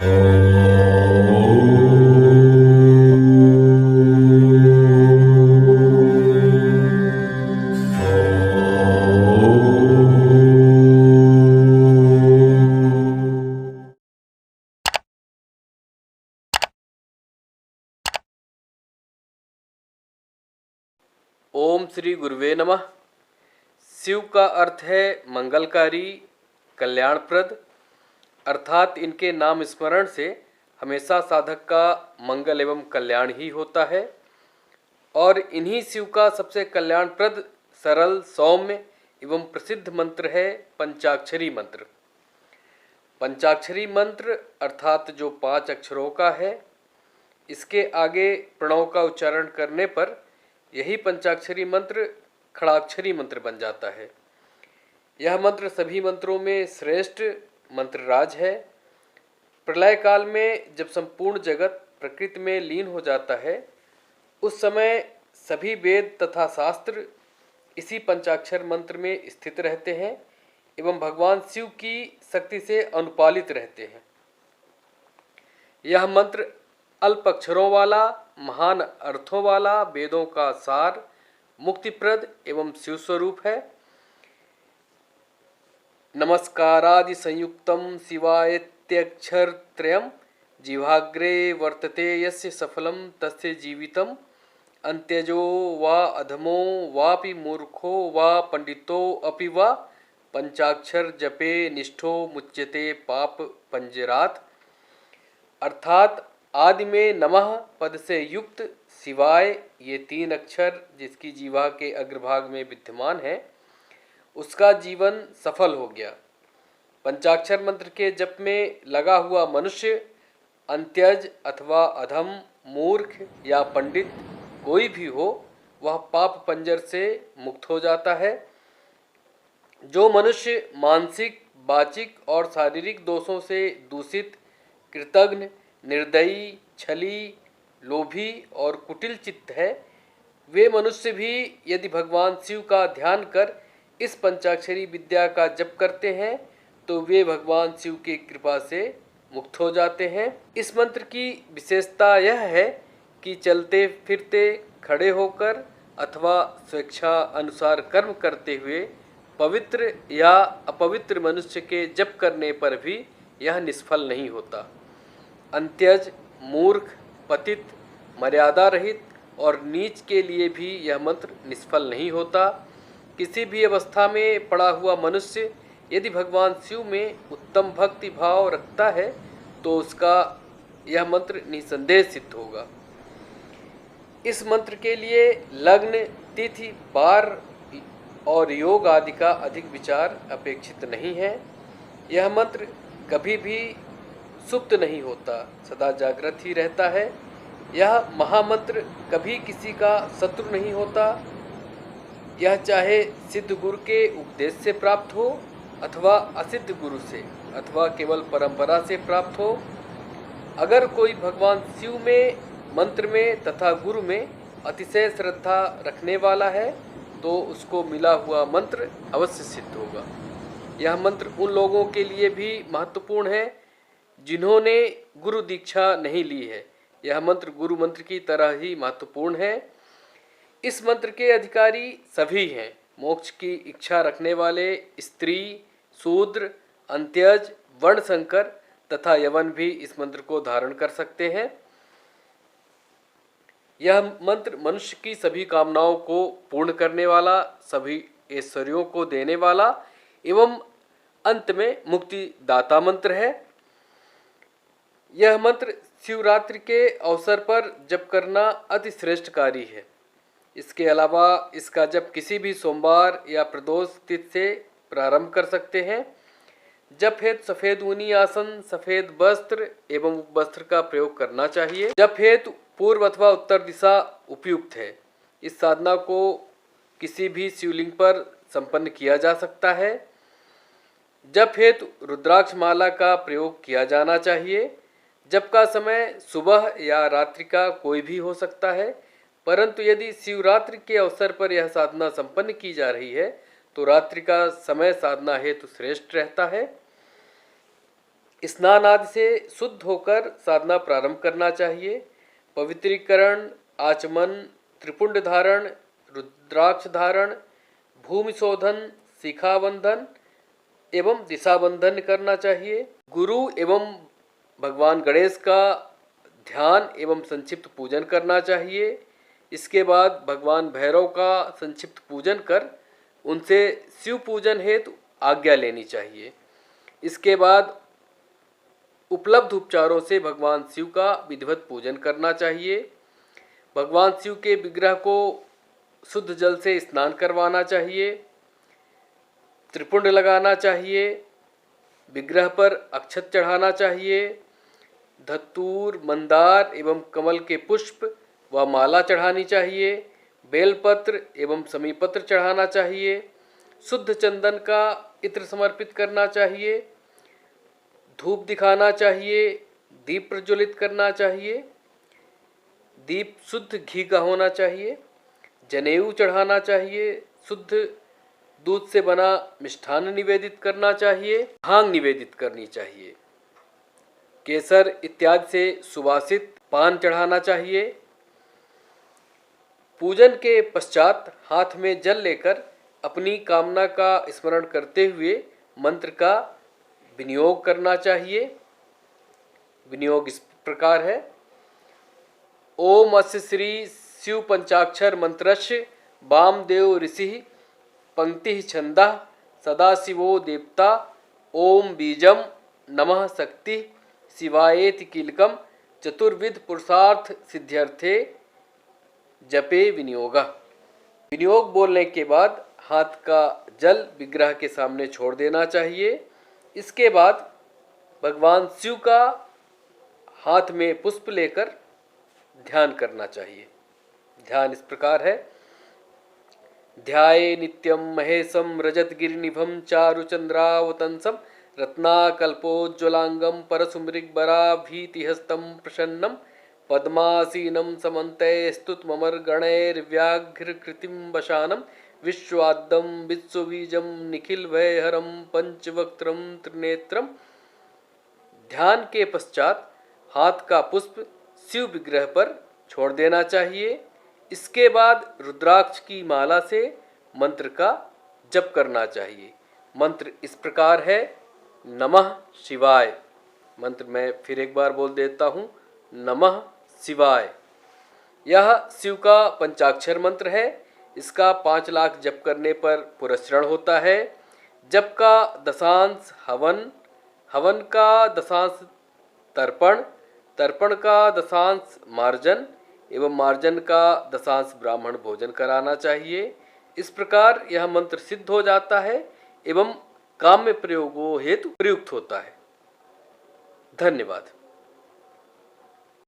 ओम श्री गुरुवे नमः। शिव का अर्थ है मंगलकारी, कल्याणप्रद, अर्थात इनके नाम स्मरण से हमेशा साधक का मंगल एवं कल्याण ही होता है। और इन्हीं शिव का सबसे कल्याणप्रद, सरल, सौम्य एवं प्रसिद्ध मंत्र है पंचाक्षरी मंत्र। पंचाक्षरी मंत्र अर्थात जो 5 अक्षरों का है, इसके आगे प्रणव का उच्चारण करने पर यही पंचाक्षरी मंत्र खड़ाक्षरी मंत्र बन जाता है। यह मंत्र सभी मंत्रों में श्रेष्ठ मंत्रराज है। प्रलय काल में जब संपूर्ण जगत प्रकृति में लीन हो जाता है, उस समय सभी वेद तथा शास्त्र इसी पंचाक्षर मंत्र में स्थित रहते हैं एवं भगवान शिव की शक्ति से अनुपालित रहते हैं। यह मंत्र अल्प अक्षरों वाला, महान अर्थों वाला, वेदों का सार, मुक्तिप्रद एवं शिव स्वरूप है। नमस्कारादि संयुक्तम शिवायत्यक्षरत्रयम् जिह्वाग्रे वर्तते यस्य सफलम तस्य जीवितम अन्त्यजो वा अधमो वापि मूर्खो वा पंडितो अपि वा पंचाक्षर जपे निष्ठो मुच्यते पाप पंजरात। अर्थात आदि में नमः पद से युक्त शिवाय, ये 3 अक्षर जिसकी जीवा के अग्रभाग में विद्यमान है, उसका जीवन सफल हो गया। पंचाक्षर मंत्र के जप में लगा हुआ मनुष्य अंत्यज अथवा अधम, मूर्ख या पंडित कोई भी हो, वह पाप पंजर से मुक्त हो जाता है। जो मनुष्य मानसिक, वाचिक और शारीरिक दोषों से दूषित, कृतघ्न, निर्दयी, छली, लोभी और कुटिल चित्त है, वे मनुष्य भी यदि भगवान शिव का ध्यान कर इस पंचाक्षरी विद्या का जप करते हैं तो वे भगवान शिव की कृपा से मुक्त हो जाते हैं। इस मंत्र की विशेषता यह है कि चलते फिरते, खड़े होकर अथवा स्वेच्छा अनुसार कर्म करते हुए पवित्र या अपवित्र मनुष्य के जप करने पर भी यह निष्फल नहीं होता। अंत्यज, मूर्ख, पतित, मर्यादा रहित और नीच के लिए भी यह मंत्र निष्फल नहीं होता। किसी भी अवस्था में पड़ा हुआ मनुष्य यदि भगवान शिव में उत्तम भक्ति भाव रखता है तो उसका यह मंत्र निसंदेह सिद्ध होगा। इस मंत्र के लिए लग्न, तिथि, वार और योग आदि का अधिक विचार अपेक्षित नहीं है। यह मंत्र कभी भी सुप्त नहीं होता, सदा जागृत ही रहता है। यह महामंत्र कभी किसी का शत्रु नहीं होता। यह चाहे सिद्ध गुरु के उपदेश से प्राप्त हो अथवा असिद्ध गुरु से अथवा केवल परंपरा से प्राप्त हो। अगर कोई भगवान शिव में, मंत्र में तथा गुरु में अतिशय श्रद्धा रखने वाला है तो उसको मिला हुआ मंत्र अवश्य सिद्ध होगा। यह मंत्र उन लोगों के लिए भी महत्वपूर्ण है जिन्होंने गुरु दीक्षा नहीं ली है। यह मंत्र गुरु मंत्र की तरह ही महत्वपूर्ण है। इस मंत्र के अधिकारी सभी हैं। मोक्ष की इच्छा रखने वाले स्त्री, शूद्र, अंत्यज, वर्णशंकर तथा यवन भी इस मंत्र को धारण कर सकते हैं। यह मंत्र मनुष्य की सभी कामनाओं को पूर्ण करने वाला, सभी ऐश्वर्यों को देने वाला एवं अंत में मुक्ति दाता मंत्र है। यह मंत्र शिवरात्रि के अवसर पर जप करना अति श्रेष्ठ कार्य है। इसके अलावा इसका जप किसी भी सोमवार या प्रदोष तिथि से प्रारंभ कर सकते हैं। जप हेतु सफ़ेद ऊनी आसन, सफ़ेद वस्त्र एवं वस्त्र का प्रयोग करना चाहिए। जप हेतु पूर्व अथवा उत्तर दिशा उपयुक्त है। इस साधना को किसी भी शिवलिंग पर संपन्न किया जा सकता है। जप हेतु रुद्राक्ष माला का प्रयोग किया जाना चाहिए। जप का समय सुबह या रात्रि का कोई भी हो सकता है, परंतु यदि शिवरात्रि के अवसर पर यह साधना संपन्न की जा रही है तो रात्रि का समय साधना हेतु श्रेष्ठ रहता है। स्नान आदि से शुद्ध होकर साधना प्रारंभ करना चाहिए। पवित्रीकरण, आचमन, त्रिपुंड धारण, रुद्राक्ष धारण, भूमि शोधन, शिखाबंधन एवं दिशाबंधन करना चाहिए। गुरु एवं भगवान गणेश का ध्यान एवं संक्षिप्त पूजन करना चाहिए। इसके बाद भगवान भैरव का संक्षिप्त पूजन कर उनसे शिव पूजन हेतु आज्ञा लेनी चाहिए। इसके बाद उपलब्ध उपचारों से भगवान शिव का विधिवत पूजन करना चाहिए। भगवान शिव के विग्रह को शुद्ध जल से स्नान करवाना चाहिए, त्रिपुंड लगाना चाहिए, विग्रह पर अक्षत चढ़ाना चाहिए, धतूर, मंदार एवं कमल के पुष्प व माला चढ़ानी चाहिए, बेलपत्र एवं समीपत्र चढ़ाना चाहिए, शुद्ध चंदन का इत्र समर्पित करना चाहिए, धूप दिखाना चाहिए, दीप प्रज्वलित करना चाहिए, दीप शुद्ध घी का होना चाहिए, जनेऊ चढ़ाना चाहिए, शुद्ध दूध से बना मिष्ठान्न निवेदित करना चाहिए, भांग निवेदित करनी चाहिए, केसर इत्यादि से सुवासित पान चढ़ाना चाहिए। पूजन के पश्चात हाथ में जल लेकर अपनी कामना का स्मरण करते हुए मंत्र का विनियोग करना चाहिए। विनियोग इस प्रकार है: ओम अस्य श्री शिव पंचाक्षर मंत्रस्य वामदेव ऋषि पंक्ति छंदः सदाशिवो देवता ओम बीजम नमः शक्ति शिवायेति कीलकम चतुर्विध पुरुषार्थ सिद्ध्यर्थे जपे विनियोगा। विनियोग बोलने के बाद हाथ का जल विग्रह के सामने छोड़ देना चाहिए। इसके बाद भगवान शिव का हाथ में पुष्प लेकर ध्यान करना चाहिए। ध्यान इस प्रकार है: ध्याये नित्यं महेशं रजतगिरिनिभं चारुचंद्रावतंसं रत्नाकल्पोज्ज्वलांगं परशुमृगवराभीतिहस्तं प्रसन्नं पद्मासीनं समन्ते स्तुतममरगणैर्व्याघ्रकृतिं वशानं विश्वाद्यं विश्वबीजं निखिलभयहरं पंचवक्त्रं त्रिनेत्रं। ध्यान के पश्चात हाथ का पुष्प शिव विग्रह पर छोड़ देना चाहिए। इसके बाद रुद्राक्ष की माला से मंत्र का जप करना चाहिए। मंत्र इस प्रकार है: नमः शिवाय। मंत्र मैं फिर एक बार बोल देता हूँ: नमः शिवाय। यह शिव का पंचाक्षर मंत्र है। इसका 5 लाख जप करने पर पुरस्रण होता है। जप का दशांश हवन, हवन का दशांश तर्पण, तर्पण का दशांश मार्जन एवं मार्जन का दशांश ब्राह्मण भोजन कराना चाहिए। इस प्रकार यह मंत्र सिद्ध हो जाता है एवं काम्य प्रयोगों हेतु प्रयुक्त होता है। धन्यवाद।